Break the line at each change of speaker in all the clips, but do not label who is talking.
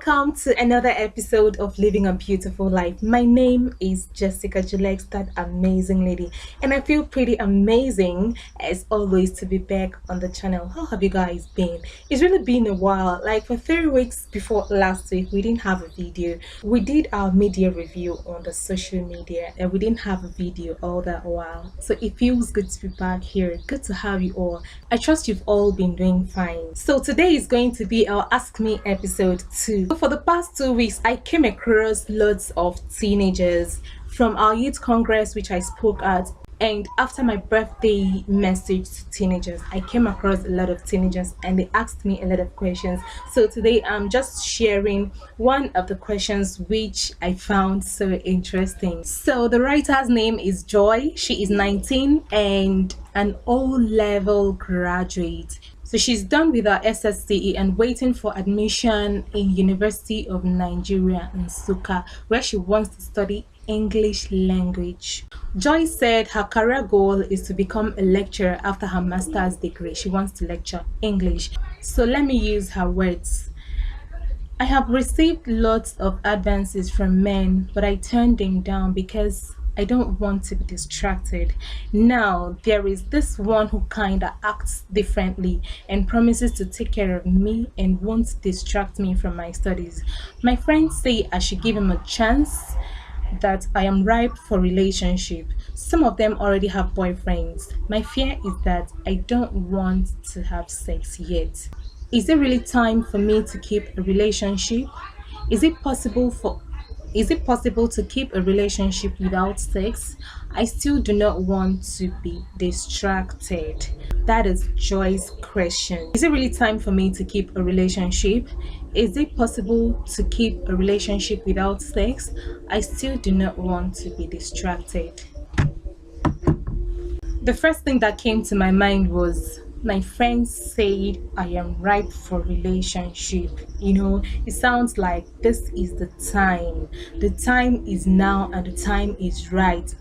welcome to another episode of Living a Beautiful Life. My name is Jessica Julex, that amazing lady, and I feel pretty amazing as always to be back on the channel. How have you guys been? It's really been a while. Like for 3 weeks before last week, we didn't have a video. We did our media review on the social media, and we didn't have a video all that while. So it feels good to be back here. Good to have you all. I trust you've all been doing fine. So today is going to be our Ask Me episode 2. So for the past 2 weeks, I came across lots of teenagers from our youth congress, which I spoke at. And after my birthday message to teenagers, I came across a lot of teenagers and they asked me a lot of questions. So today I'm just sharing one of the questions which I found so interesting. So the writer's name is Joy. She is 19 and an O-level graduate. So she's done with her SSCE and waiting for admission in University of Nigeria in Nsukka, where she wants to study English language. Joy said her career goal is to become a lecturer after her master's degree. She wants to lecture English. So let me use her words. I have received lots of advances from men, but I turned them down because I don't want to be distracted. Now there is this one who kinda acts differently and promises to take care of me and won't distract me from my studies. My friends say I should give him a chance, that I am ripe for relationship. Some of them already have boyfriends. My fear is that I don't want to have sex yet. Is it really time for me to keep a relationship? Is it possible to keep a relationship without sex? I still do not want to be distracted. That is Joy's question. Is it really time for me to keep a relationship? Is it possible to keep a relationship without sex? I still do not want to be distracted. The first thing that came to my mind was my friends said I am ripe for relationship. It sounds like this is the time. The time is now and the time is right.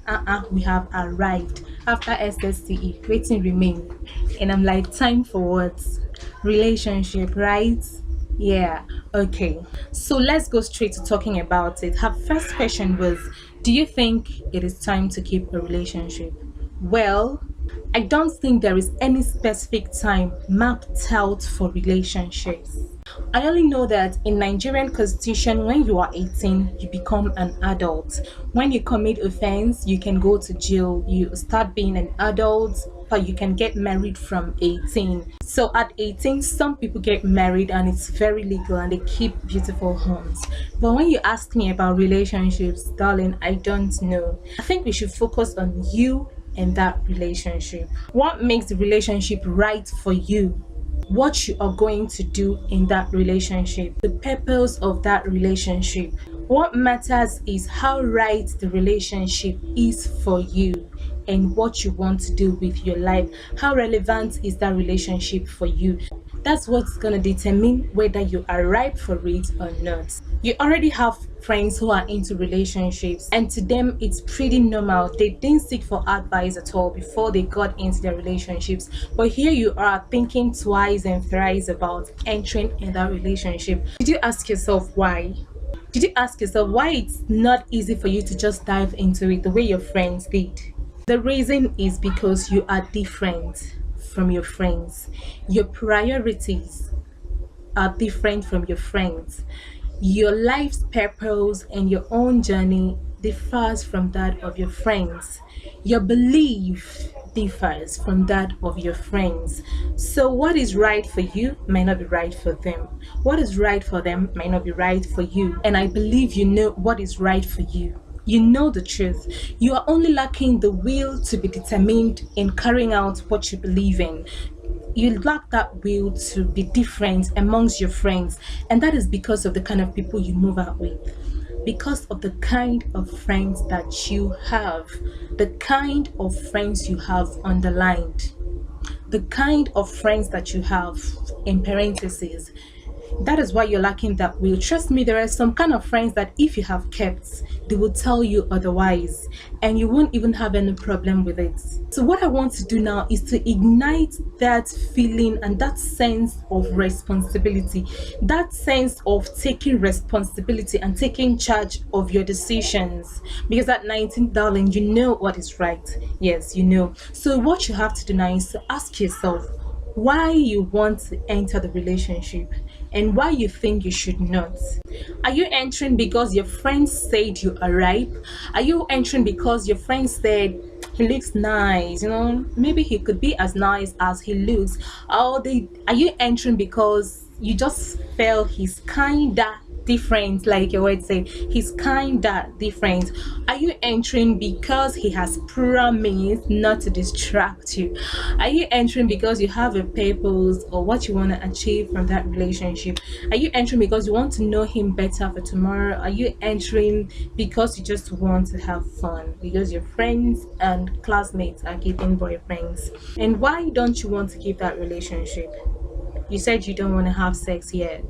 We have arrived after SSCE. Waiting remain. And I'm like, time for what? Relationship, right? Yeah, okay. So let's go straight to talking about it. Her first question was, do you think it is time to keep a relationship? Well, I don't think there is any specific time mapped out for relationships. I only know that in Nigerian constitution, when you are 18, you become an adult. When you commit offense, you can go to jail. You start being an adult, but you can get married from 18. So at 18, some people get married and it's very legal and they keep beautiful homes. But when you ask me about relationships, darling, I don't know. I think we should focus on you and that relationship. What makes the relationship right for you? What you are going to do in that relationship, the purpose of that relationship. What matters is how right the relationship is for you and what you want to do with your life. How relevant is that relationship for you? That's what's going to determine whether you are ripe for it or not. You already have friends who are into relationships, and to them it's pretty normal. They didn't seek for advice at all before they got into their relationships, but here you are thinking twice and thrice about entering in that relationship. Did you ask yourself why? Did you ask yourself why it's not easy for you to just dive into it the way your friends did? The reason is because you are different from your friends. Your priorities are different from your friends. Your life's purpose and your own journey differs from that of your friends. Your belief differs from that of your friends. So what is right for you might not be right for them. What is right for them might not be right for you. And I believe you know what is right for you. You know the truth. You are only lacking the will to be determined in carrying out what you believe in. You lack that will to be different amongst your friends, and that is because of the kind of people you move out with, because of the kind of friends that you have, the kind of friends you have underlined, the kind of friends that you have in parentheses. That is why you're lacking that will. Trust me, there are some kind of friends that if you have kept, they will tell you otherwise, and you won't even have any problem with it. So what I want to do now is to ignite that feeling and that sense of responsibility, that sense of taking responsibility and taking charge of your decisions. Because at 19, darling, you know what is right. Yes, you know. So what you have to do now is to ask yourself why you want to enter the relationship and why you think you should not. Are you entering because your friends said you are ripe? Are you entering because your friends said he looks nice, maybe he could be as nice as he looks? Are you entering because you just felt he's kinda different, like your word said, he's kinda different? Are you entering because he has promised not to distract you? Are you entering because you have a purpose or what you want to achieve from that relationship? Are you entering because you want to know him better for tomorrow? Are you entering because you just want to have fun because your friends and classmates are keeping boyfriends? And why don't you want to keep that relationship? You said you don't want to have sex yet.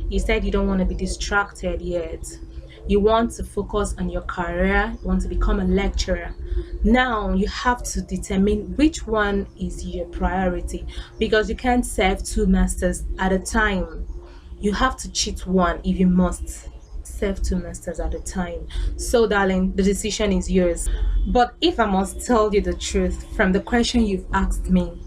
You said you don't want to be distracted yet. You want to focus on your career. You want to become a lecturer. Now you have to determine which one is your priority, because you can't serve two masters at a time. You have to cheat one if you must serve two masters at a time. So darling, the decision is yours. But if I must tell you the truth, from the question you've asked me,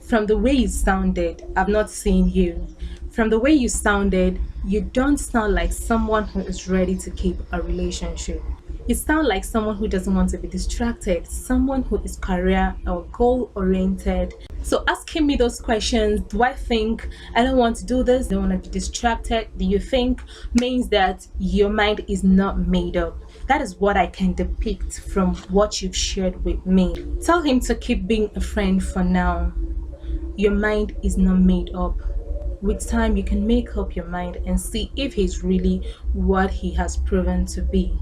from the way you sounded, I've not seen you. From the way you sounded, you don't sound like someone who is ready to keep a relationship. You sound like someone who doesn't want to be distracted, someone who is career or goal oriented. So asking me those questions, do I think I don't want to do this, don't want to be distracted, do you think means that your mind is not made up? That is what I can depict from what you've shared with me. Tell him to keep being a friend for now. Your mind is not made up. With time, you can make up your mind and see if he's really what he has proven to be.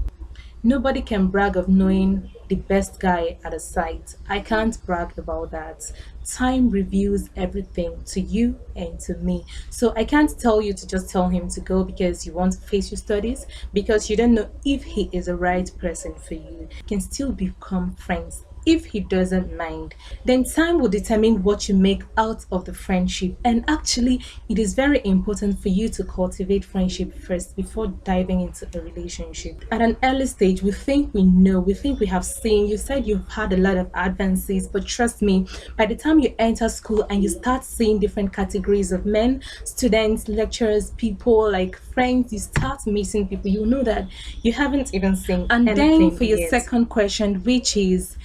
Nobody can brag of knowing the best guy at a site. I can't brag about that. Time reveals everything to you and to me. So I can't tell you to just tell him to go because you want to face your studies, because you don't know if he is the right person for you. You can still become friends. If he doesn't mind, then time will determine what you make out of the friendship. And actually, it is very important for you to cultivate friendship first before diving into a relationship. At an early stage, we think we know, we think we have seen. You said you've had a lot of advances, but trust me, by the time you enter school and you start seeing different categories of men, students, lecturers, people, like friends, you start meeting people, you know that you haven't even seen. And then for your second question, which is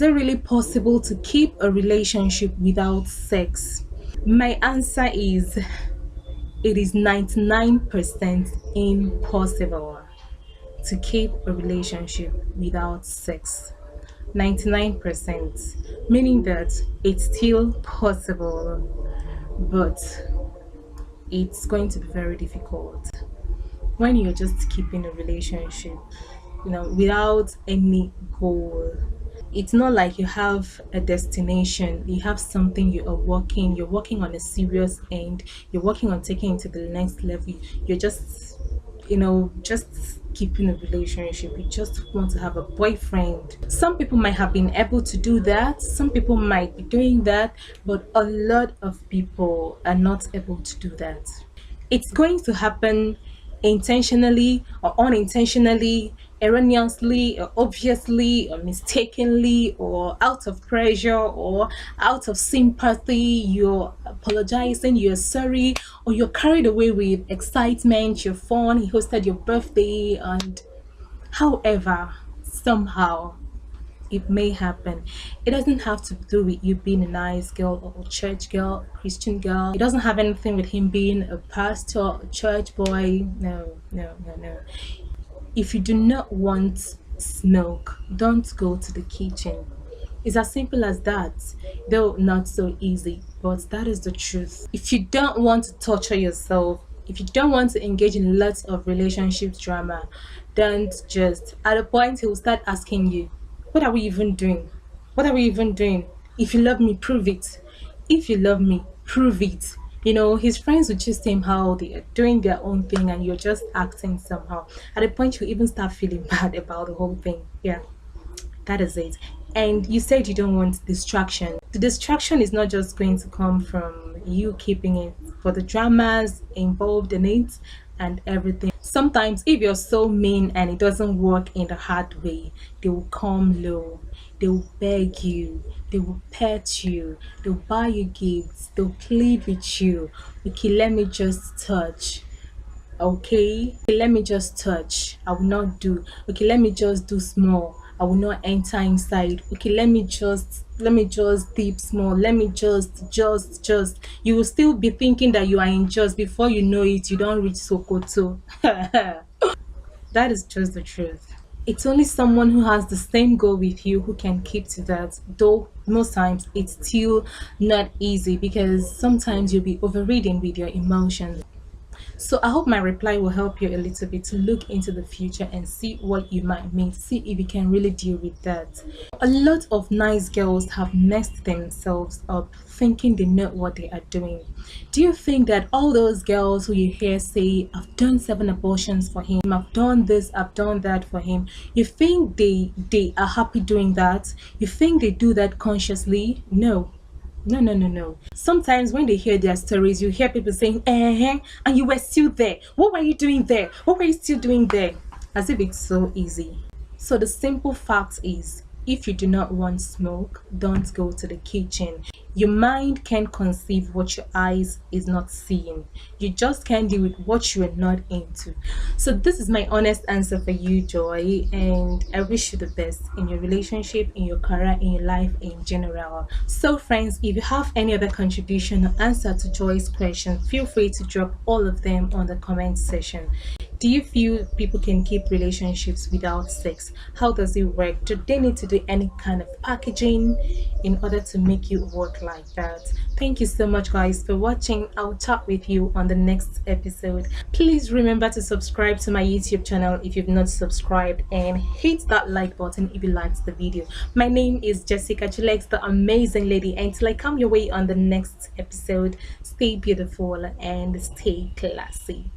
it really possible to keep a relationship without sex? My answer is it is 99% impossible to keep a relationship without sex. 99%, meaning that it's still possible, but it's going to be very difficult when you're just keeping a relationship, without any goal. It's not like you have a destination, you have something you're working on a serious end, you're working on taking it to the next level. You're just just keeping a relationship. You just want to have a boyfriend. Some people might have been able to do that, some people might be doing that, but a lot of people are not able to do that. It's going to happen intentionally or unintentionally, erroneously or obviously or mistakenly, or out of pressure or out of sympathy. You're apologizing, you're sorry, or you're carried away with excitement, you're fun, he hosted your birthday, and however, somehow it may happen. It doesn't have to do with you being a nice girl or a church girl, Christian girl. It doesn't have anything with him being a pastor, a church boy. No, no, no, no. If you do not want smoke, don't go to the kitchen. It's as simple as that, though not so easy, but that is the truth. If you don't want to torture yourself, if you don't want to engage in lots of relationship drama, don't just, at a point he will start asking you, what are we even doing? What are we even doing? If you love me, prove it. If you love me, prove it. His friends would just him how they are doing their own thing and you're just acting somehow. At a point, you even start feeling bad about the whole thing. Yeah, that is it. And you said you don't want distraction. The distraction is not just going to come from you keeping it for the dramas involved in it and everything. Sometimes, if you're so mean and it doesn't work in the hard way, they will come low, they will beg you, they will pet you, they'll buy you gifts, they'll plead with you. Okay, let me just touch. Okay, let me just touch. I will not do. Okay, let me just do small. I will not enter inside. Okay, let me just dip small. Let me just. You will still be thinking that you are in just before you know it, you don't reach Sokoto. That is just the truth. It's only someone who has the same goal with you who can keep to that. Though most times it's still not easy because sometimes you'll be overridden with your emotions. So I hope my reply will help you a little bit to look into the future and see what you might meet, see if you can really deal with that. A lot of nice girls have messed themselves up thinking they know what they are doing. Do you think that all those girls who you hear say, I've done 7 abortions for him, I've done this, I've done that for him, you think they are happy doing that? You think they do that consciously? No. No, no, no, no. Sometimes when they hear their stories, you hear people saying, and you were still there. What were you doing there? What were you still doing there? As if it's so easy. So the simple fact is, if you do not want smoke, don't go to the kitchen. Your mind can't conceive what your eyes is not seeing. You just can't deal with what you are not into. So this is my honest answer for you, Joy, and I wish you the best in your relationship, in your career, in your life in general. So friends, if you have any other contribution or answer to Joy's question, feel free to drop all of them on the comment section. Do you feel people can keep relationships without sex? How does it work? Do they need to do any kind of packaging in order to make it work like that? Thank you so much, guys, for watching. I'll talk with you on the next episode. Please remember to subscribe to my YouTube channel if you've not subscribed and hit that like button if you liked the video. My name is Jessica Julex, the amazing lady. Until I come your way on the next episode, stay beautiful and stay classy.